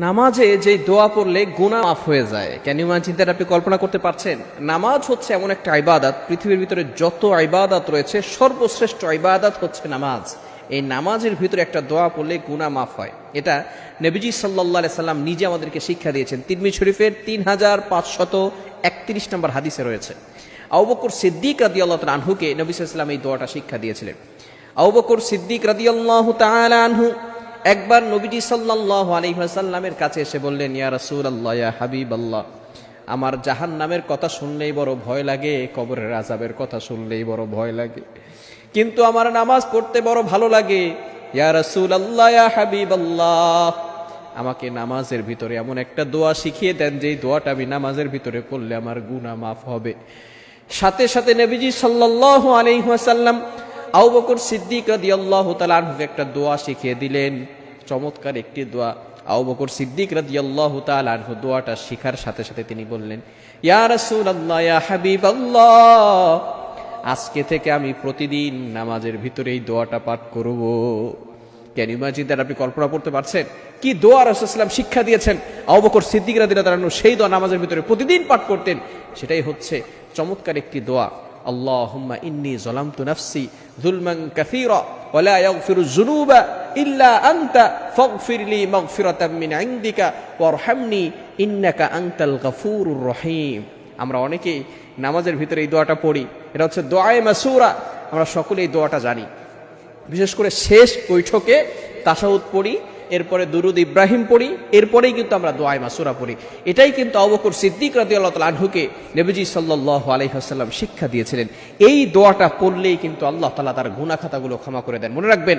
নামাজে যে দোয়া পড়লে গুনাহ মাফ হয়ে যায়, ক্যান ইউ ইমাজিন দ্যাট? আপনি কল্পনা করতে পারছেন? নামাজ হচ্ছে এমন একটা ইবাদত, পৃথিবীর ভিতরে যত ইবাদত রয়েছে সর্বশ্রেষ্ঠ ইবাদত হচ্ছে নামাজ। এই নামাজের ভিতরে একটা দোয়া পড়লে গুনাহ মাফ হয়। এটা নবীজি সাল্লাল্লাহু আলাইহি সাল্লাম নিজে আমাদেরকে শিক্ষা দিয়েছেন। তিরমিজি শরীফের 3531 নম্বর হাদিসে রয়েছে। আবু বকর সিদ্দিক রাদিয়াল্লাহু তাআলা আনহুকে নবী সাল্লাল্লাহু আলাইহি সাল্লাম এই দোয়াটা শিক্ষা দিয়েছিলেন। আবু বকর সিদ্দিক রাদিয়াল্লাহু তাআলা আনহু একবার নবীজি সাল্লাল্লাহু আলাইহি ওয়াসাল্লামের কাছে এসে বললেন, ইয়া রাসূলুল্লাহ, ইয়া হাবিবাল্লাহ, আমার জাহান্নামের কথা শুনলেই বড় ভয় লাগে, কবরের আযাবের কথা শুনলেই বড় ভয় লাগে, কিন্তু আমার নামাজ পড়তে বড় ভালো লাগে। ইয়া রাসূলুল্লাহ, ইয়া হাবিবাল্লাহ, আমাকে নামাজের ভিতরে এমন একটা দোয়া শিখিয়ে দেন যে দোয়াটা আমি নামাজের ভিতরে করলে আমার গুনাহ মাফ হবে। সাথে সাথে নবীজি সাল্লাল্লাহু আলাইহি ওয়াসাল্লাম আবু বকর সিদ্দিক রাদিয়াল্লাহু তাআলা আনহুকে একটা দোয়া শিখিয়ে দিলেন, চমৎকার একটি দোয়া। আবু বকর সিদ্দিক রাদিয়াল্লাহু তাআলা আনহু দোয়াটা শিখার সাথে সাথে তিনি বললেন, ইয়া রাসূলুল্লাহ, ইয়া হাবিবাল্লাহ, আজকে থেকে আমি প্রতিদিন নামাজের ভিতরে এই দোয়াটা পাঠ করব। Can you imagine that? আপনি কল্পনা করতে পারছেন কি দোয়া রাসূলুল্লাহ সাল্লাল্লাহু আলাইহি ওয়াসাল্লাম শিক্ষা দিয়েছেন? আবু বকর সিদ্দিক রাদিয়াল্লাহু তাআলা আনহু সেই দোয়া নামাজের ভিতরে প্রতিদিন পাঠ করতেন। সেটাই হচ্ছে চমৎকার একটি দোয়া। আল্লাহুম্মা ইন্নী যালামতু নাফসি যুলমান কাসীরা ওয়া লা ইয়াগফিরুয যুনুবা ইল্লা আনতা ফাগফিরলি মাগফিরাতাম মিন ইনদিকা ওয়ারহামনি ইন্নাকা আনতাল গফুরুর রহিম। আমরা অনেকেই নামাজের ভিতরে এই দোয়াটা পড়ি। এটা হচ্ছে দোয়ায়ে মাসুরা। আমরা সকলে এই দোয়াটা জানি। বিশেষ করে শেষ বৈঠকে তাশাহুদ পড়ি, এরপরে দুরুদ ইব্রাহিম পড়ি, এরপরেই কিন্তু আমরা দোয়ায়ে মাসুরা পড়ি। এটাই কিন্তু আবু বকর সিদ্দিক রাদিয়াল্লাহু তাআলা আনহুকে নবীজি সাল্লাল্লাহু আলাইহি ওয়াসাল্লাম শিক্ষা দিয়েছিলেন। এই দোয়াটা পড়লেই কিন্তু আল্লাহ তাআলা তার গুনাহ খাতাগুলো ক্ষমা করে দেন। মনে রাখবেন,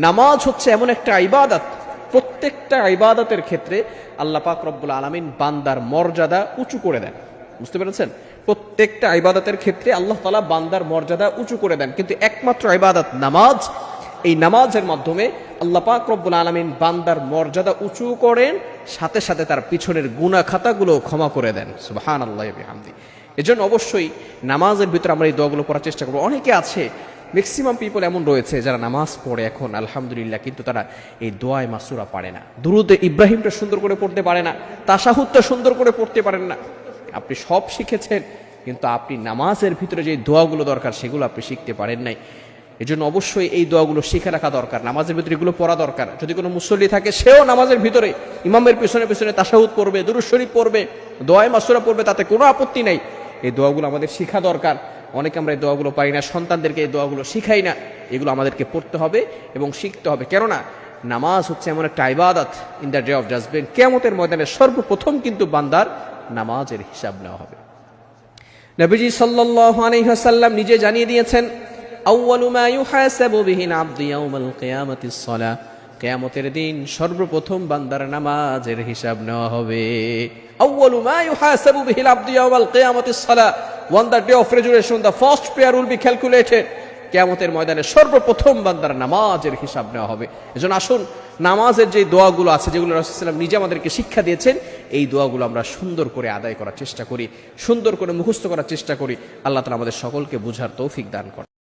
নামাজ হচ্ছে এমন একটা ইবাদত, প্রত্যেকটা ইবাদতের ক্ষেত্রে আল্লাহ পাক রব্বুল আলামিন বান্দার মর্যাদা উঁচু করে দেন। বুঝতে পেরেছেন? প্রত্যেকটা ইবাদতের ক্ষেত্রে আল্লাহ তাআলা বান্দার মর্যাদা উঁচু করে দেন, কিন্তু একমাত্র ইবাদত নামাজ, এই নামাজের মাধ্যমে আল্লাহ পাক রব্বুল আলামিন বান্দার মর্যাদা উঁচু করেন, সাথে সাথে তার পিছনের গুনাহ খাতাগুলো ক্ষমা করে দেন। সুবহানাল্লাহি ওয়া বিহামদি। এজন্য অবশ্যই নামাজের ভিতরে আমরা এই দোয়াগুলো পড়ার চেষ্টা করব। অনেকে আছে, ম্যাক্সিমাম পিপল এমন রয়েছে যারা নামাজ পড়ে এখন আলহামদুলিল্লাহ, কিন্তু তারা এই দোয়ায়ে মাসুরা পারে না, দুরুদ ইব্রাহিমটা সুন্দর করে পড়তে পারে না, তাশাহুদটা সুন্দর করে পড়তে পারেন না। আপনি সব শিখেছেন, কিন্তু আপনি নামাজের ভিতরে যে দোয়াগুলো দরকার সেগুলো আপনি শিখতে পারেন নাই। এজন্য অবশ্যই এই দোয়াগুলো শিখে রাখা দরকার, নামাজের ভিতরে এগুলো পড়া দরকার। যদি কোনো মুসল্লি থাকে, সেও নামাজের ভিতরে ইমামের পিছনে পিছনে তাশাহুদ পড়বে, দুরূদ শরীফ পড়বে, দোয়ায়ে মাসুরা পড়বে, তাতে কোনো আপত্তি নাই। এই দোয়াগুলো আমাদের শিখা দরকার। অনেকে আমরা এই দোয়াগুলো পারি না, সন্তানদেরকে এই দোয়াগুলো শিখাই না। এগুলো আমাদেরকে পড়তে হবে এবং শিখতে হবে। কেননা নামাজ হচ্ছে এমন একটা ইবাদত, in the day of judgement, কিয়ামতের ময়দানে সর্বপ্রথম কিন্তু বান্দার নামাজের হিসাব নেওয়া হবে। নবীজি সাল্লাল্লাহু আলাইহি ওয়াসাল্লাম নিজে জানিয়ে দিয়েছেন, আউয়ালু মা ইউহাসাবু বিহিল আবদু ইয়াউমাল কিয়ামাতিস সালাহ, কিয়ামতের দিন সর্বপ্রথম বান্দার নামাজের হিসাব নেওয়া হবে। আউয়ালু মা ইউহাসাবু বিহিল আবদু ইয়াউমাল কিয়ামাতিস সালাহ, on the day of resurrection the first prayer will be calculated. কিয়ামতের ময়দানে সর্বপ্রথম বান্দার নামাজের হিসাব নেওয়া হবে। এজন্য আসুন, নামাজের যে দোয়াগুলো আছে, যেগুলো রাসূলুল্লাহ সাল্লাল্লাহু আলাইহি ওয়াসাল্লাম নিজে আমাদেরকে শিক্ষা দিয়েছেন, এই দোয়াগুলো আমরা সুন্দর করে আদায় করার চেষ্টা করি, সুন্দর করে মুখস্থ করার চেষ্টা করি। আল্লাহ তাআলা আমাদের সকলকে বুঝার তৌফিক দান করেন।